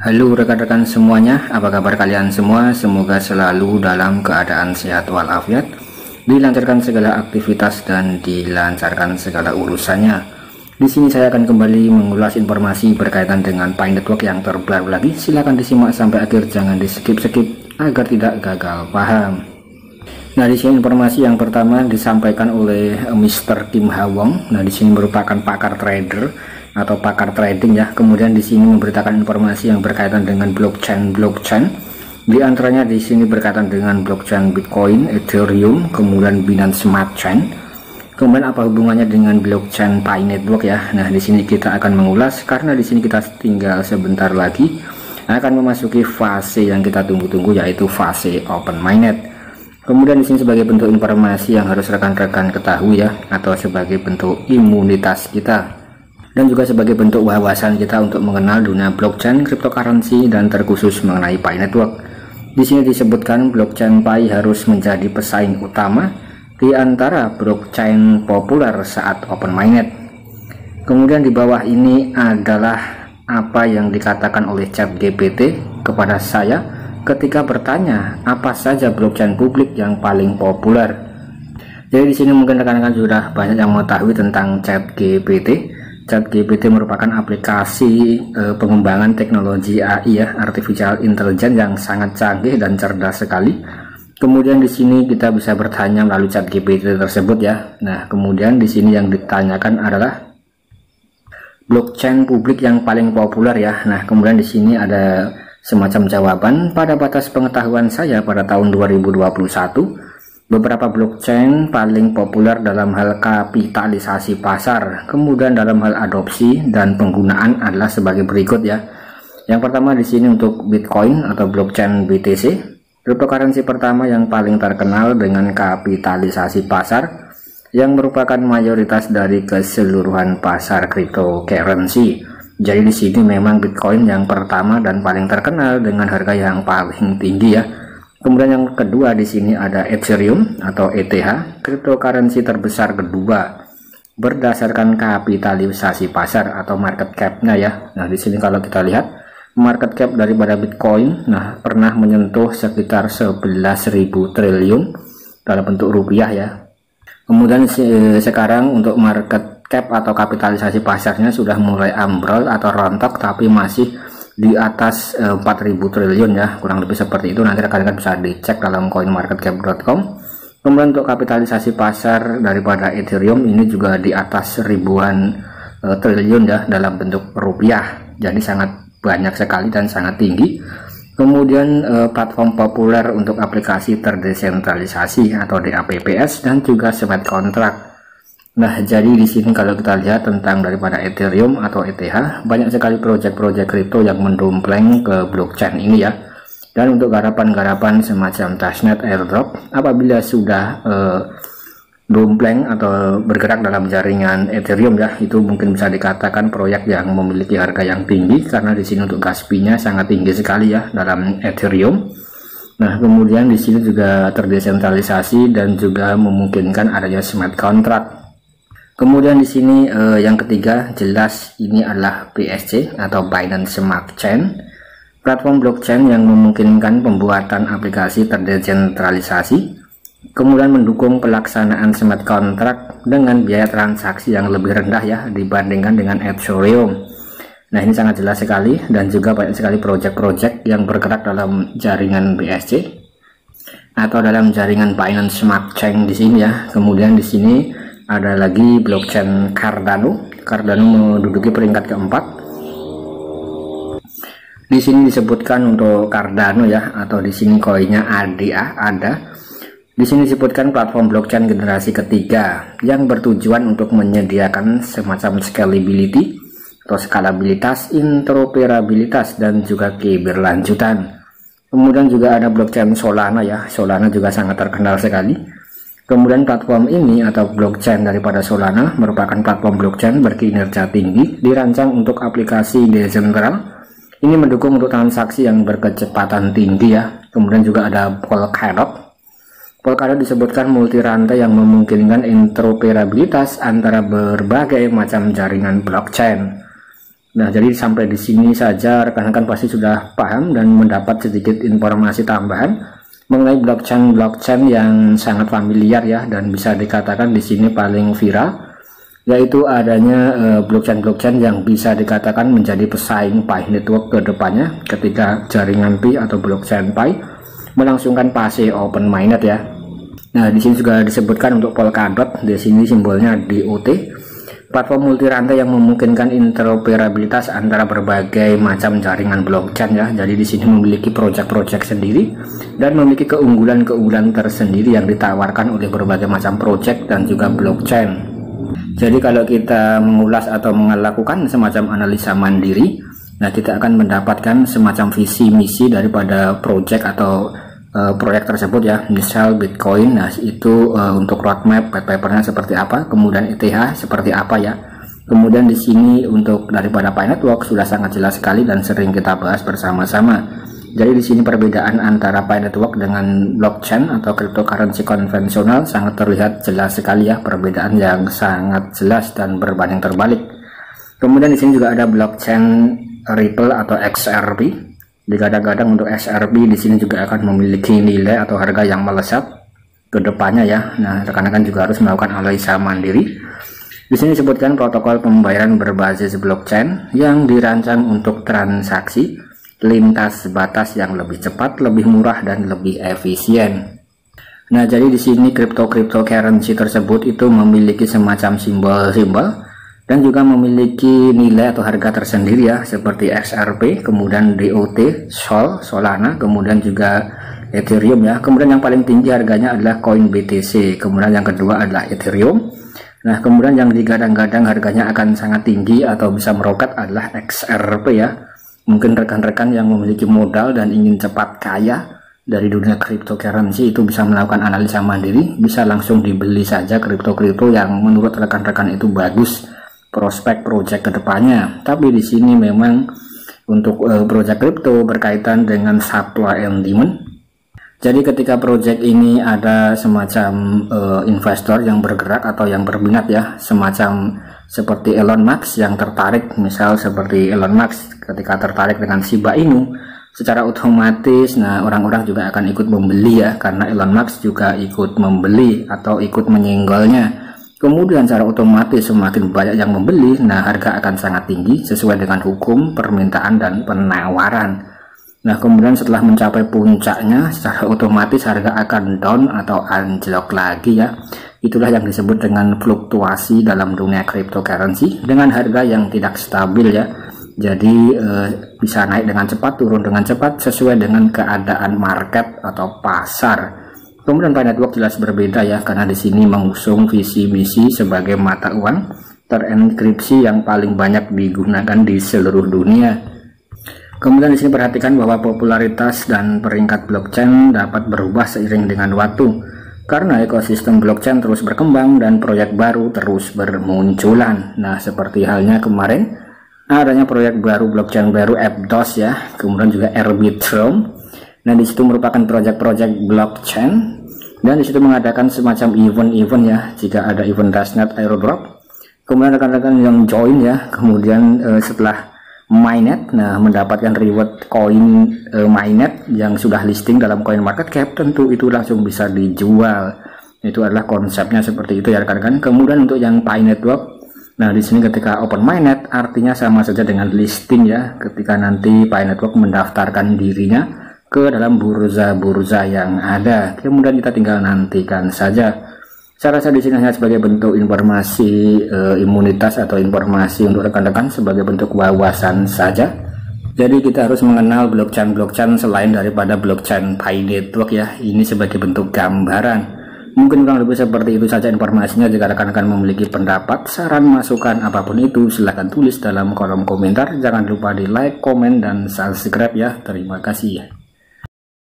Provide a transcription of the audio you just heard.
Halo rekan-rekan semuanya, apa kabar kalian semua? Semoga selalu dalam keadaan sehat walafiat, dilancarkan segala aktivitas dan dilancarkan segala urusannya. Di sini saya akan kembali mengulas informasi berkaitan dengan Pi Network yang terbaru lagi. Silahkan disimak sampai akhir, jangan di skip-skip agar tidak gagal paham. Nah, di sini informasi yang pertama disampaikan oleh Mr. Kim Ha Wong. Nah, di sini merupakan pakar trader atau pakar trading ya. Kemudian di sini memberitakan informasi yang berkaitan dengan blockchain. Di antaranya di sini berkaitan dengan blockchain Bitcoin, Ethereum, kemudian Binance Smart Chain. Kemudian apa hubungannya dengan blockchain Pi Network ya? Nah, di sini kita akan mengulas karena di sini kita tinggal sebentar lagi akan memasuki fase yang kita tunggu-tunggu, yaitu fase open mainnet. Kemudian di sini sebagai bentuk informasi yang harus rekan-rekan ketahui ya, atau sebagai bentuk imunitas kita, dan juga sebagai bentuk wawasan kita untuk mengenal dunia blockchain, cryptocurrency, dan terkhusus mengenai Pi Network. Di sini disebutkan blockchain Pi harus menjadi pesaing utama di antara blockchain populer saat open mainnet. Kemudian di bawah ini adalah apa yang dikatakan oleh ChatGPT kepada saya ketika bertanya apa saja blockchain publik yang paling populer. Jadi di sini mungkin rekan-rekan sudah banyak yang mengetahui tentang ChatGPT. ChatGPT merupakan aplikasi pengembangan teknologi AI ya, artificial intelligence, yang sangat canggih dan cerdas sekali. Kemudian di sini kita bisa bertanya melalui ChatGPT tersebut ya. Nah, kemudian di sini yang ditanyakan adalah blockchain publik yang paling populer ya. Nah, kemudian di sini ada semacam jawaban. Pada batas pengetahuan saya pada tahun 2021, beberapa blockchain paling populer dalam hal kapitalisasi pasar, kemudian dalam hal adopsi dan penggunaan adalah sebagai berikut ya. Yang pertama di sini untuk Bitcoin atau blockchain BTC, cryptocurrency pertama yang paling terkenal dengan kapitalisasi pasar yang merupakan mayoritas dari keseluruhan pasar cryptocurrency. Jadi di sini memang Bitcoin yang pertama dan paling terkenal dengan harga yang paling tinggi ya. Kemudian yang kedua di sini ada Ethereum atau ETH, cryptocurrency terbesar kedua berdasarkan kapitalisasi pasar atau market cap-nya ya. Nah, di sini kalau kita lihat market cap daripada Bitcoin, nah pernah menyentuh sekitar 11.000 triliun dalam bentuk rupiah ya. Kemudian sekarang untuk market cap atau kapitalisasi pasarnya sudah mulai ambrol atau rontok, tapi masih di atas 4.000 triliun ya, kurang lebih seperti itu. Nanti rekan-rekan bisa dicek dalam coinmarketcap.com. Kemudian untuk kapitalisasi pasar daripada Ethereum ini juga di atas ribuan triliun ya dalam bentuk rupiah, jadi sangat banyak sekali dan sangat tinggi. Kemudian platform populer untuk aplikasi terdesentralisasi atau DApps dan juga smart contract. Nah, jadi di sini kalau kita lihat tentang daripada Ethereum atau ETH, banyak sekali proyek-proyek kripto yang mendompleng ke blockchain ini ya. Dan untuk garapan-garapan semacam testnet, airdrop, apabila sudah dompleng atau bergerak dalam jaringan Ethereum ya, itu mungkin bisa dikatakan proyek yang memiliki harga yang tinggi, karena di sini untuk gas fee-nya sangat tinggi sekali ya dalam Ethereum. Nah, kemudian di sini juga terdesentralisasi dan juga memungkinkan adanya smart contract. Kemudian di sini yang ketiga jelas ini adalah BSC atau Binance Smart Chain, platform blockchain yang memungkinkan pembuatan aplikasi terdesentralisasi, kemudian mendukung pelaksanaan smart contract dengan biaya transaksi yang lebih rendah ya dibandingkan dengan Ethereum. Nah, ini sangat jelas sekali, dan juga banyak sekali proyek-proyek yang bergerak dalam jaringan BSC atau dalam jaringan Binance Smart Chain di sini ya. Kemudian di sini ada lagi blockchain Cardano. Cardano menduduki peringkat keempat. Di sini disebutkan untuk Cardano ya, atau di sini koinnya ADA ada. Di sini disebutkan platform blockchain generasi ketiga yang bertujuan untuk menyediakan semacam scalability atau skalabilitas, interoperabilitas, dan juga keberlanjutan. Kemudian juga ada blockchain Solana ya. Solana juga sangat terkenal sekali. Kemudian platform ini atau blockchain daripada Solana merupakan platform blockchain berkinerja tinggi, dirancang untuk aplikasi desentral. Ini mendukung untuk transaksi yang berkecepatan tinggi ya. Kemudian juga ada Polkadot. Polkadot disebutkan multi rantai yang memungkinkan interoperabilitas antara berbagai macam jaringan blockchain. Nah, jadi sampai di sini saja rekan-rekan pasti sudah paham dan mendapat sedikit informasi tambahan mengenai blockchain yang sangat familiar ya, dan bisa dikatakan di sini paling viral, yaitu adanya blockchain yang bisa dikatakan menjadi pesaing Pi Network ke depannya ketika jaringan Pi atau blockchain Pi melangsungkan fase open mainnet ya. Nah, di sini juga disebutkan untuk Polkadot, di sini simbolnya DOT, platform multi rantai yang memungkinkan interoperabilitas antara berbagai macam jaringan blockchain ya. Jadi di sini memiliki project-project sendiri dan memiliki keunggulan-keunggulan tersendiri yang ditawarkan oleh berbagai macam project dan juga blockchain. Jadi kalau kita mengulas atau melakukan semacam analisa mandiri, nah kita akan mendapatkan semacam visi misi daripada project atau proyek tersebut ya. Misal Bitcoin, nah itu untuk roadmap white papernya seperti apa, kemudian ETH seperti apa ya. Kemudian di sini untuk daripada Pi Network sudah sangat jelas sekali dan sering kita bahas bersama-sama. Jadi di sini perbedaan antara Pi Network dengan blockchain atau cryptocurrency konvensional sangat terlihat jelas sekali ya, perbedaan yang sangat jelas dan berbanding terbalik. Kemudian di sini juga ada blockchain Ripple atau XRP. Digadang-gadang untuk XRP di sini juga akan memiliki nilai atau harga yang melesat ke depannya ya. Nah, rekan-rekan juga harus melakukan analisa mandiri. Di sini disebutkan protokol pembayaran berbasis blockchain yang dirancang untuk transaksi lintas batas yang lebih cepat, lebih murah dan lebih efisien. Nah, jadi di sini cryptocurrency tersebut itu memiliki semacam simbol-simbol dan juga memiliki nilai atau harga tersendiri ya, seperti XRP, kemudian DOT, Sol, Solana, kemudian juga Ethereum ya. Kemudian yang paling tinggi harganya adalah koin BTC, kemudian yang kedua adalah Ethereum. Nah, kemudian yang digadang-gadang harganya akan sangat tinggi atau bisa meroket adalah XRP ya. Mungkin rekan-rekan yang memiliki modal dan ingin cepat kaya dari dunia cryptocurrency itu bisa melakukan analisa mandiri, bisa langsung dibeli saja kripto-kripto yang menurut rekan-rekan itu bagus prospek project kedepannya. Tapi di sini memang untuk project crypto berkaitan dengan supply and demand. Jadi ketika project ini ada semacam investor yang bergerak atau yang berminat ya, semacam seperti Elon Musk yang tertarik, misal seperti Elon Musk ketika tertarik dengan Shiba Inu, secara otomatis nah orang-orang juga akan ikut membeli ya, karena Elon Musk juga ikut membeli atau ikut menyenggolnya. Kemudian secara otomatis semakin banyak yang membeli, nah harga akan sangat tinggi sesuai dengan hukum permintaan dan penawaran. Nah, kemudian setelah mencapai puncaknya, secara otomatis harga akan down atau anjlok lagi ya. Itulah yang disebut dengan fluktuasi dalam dunia cryptocurrency dengan harga yang tidak stabil ya. Jadi bisa naik dengan cepat, turun dengan cepat sesuai dengan keadaan market atau pasar. Kemudian Pi Network jelas berbeda ya, karena di sini mengusung visi misi sebagai mata uang terenkripsi yang paling banyak digunakan di seluruh dunia. Kemudian di sini perhatikan bahwa popularitas dan peringkat blockchain dapat berubah seiring dengan waktu, karena ekosistem blockchain terus berkembang dan proyek baru terus bermunculan. Nah, seperti halnya kemarin adanya proyek baru blockchain baru Aptos ya, kemudian juga Arbitrum. Nah, di situ merupakan proyek-proyek blockchain dan di situ mengadakan semacam event-event ya. Jika ada event Testnet airdrop, kemudian rekan-rekan yang join ya, kemudian setelah mainnet, nah mendapatkan reward koin mainnet yang sudah listing dalam coin market cap, tentu itu langsung bisa dijual. Itu adalah konsepnya seperti itu ya rekan-rekan. Kemudian untuk yang Pi Network, nah di sini ketika open mainnet artinya sama saja dengan listing ya, ketika nanti Pi Network mendaftarkan dirinya ke dalam bursa-bursa yang ada. Kemudian kita tinggal nantikan saja. Saya rasa di sini hanya sebagai bentuk informasi imunitas atau informasi untuk rekan-rekan sebagai bentuk wawasan saja. Jadi kita harus mengenal blockchain selain daripada blockchain Pi Network ya. Ini sebagai bentuk gambaran. Mungkin kurang lebih seperti itu saja informasinya. Jika rekan-rekan memiliki pendapat, saran, masukan apapun itu silahkan tulis dalam kolom komentar. Jangan lupa di like, komen, dan subscribe ya. Terima kasih ya.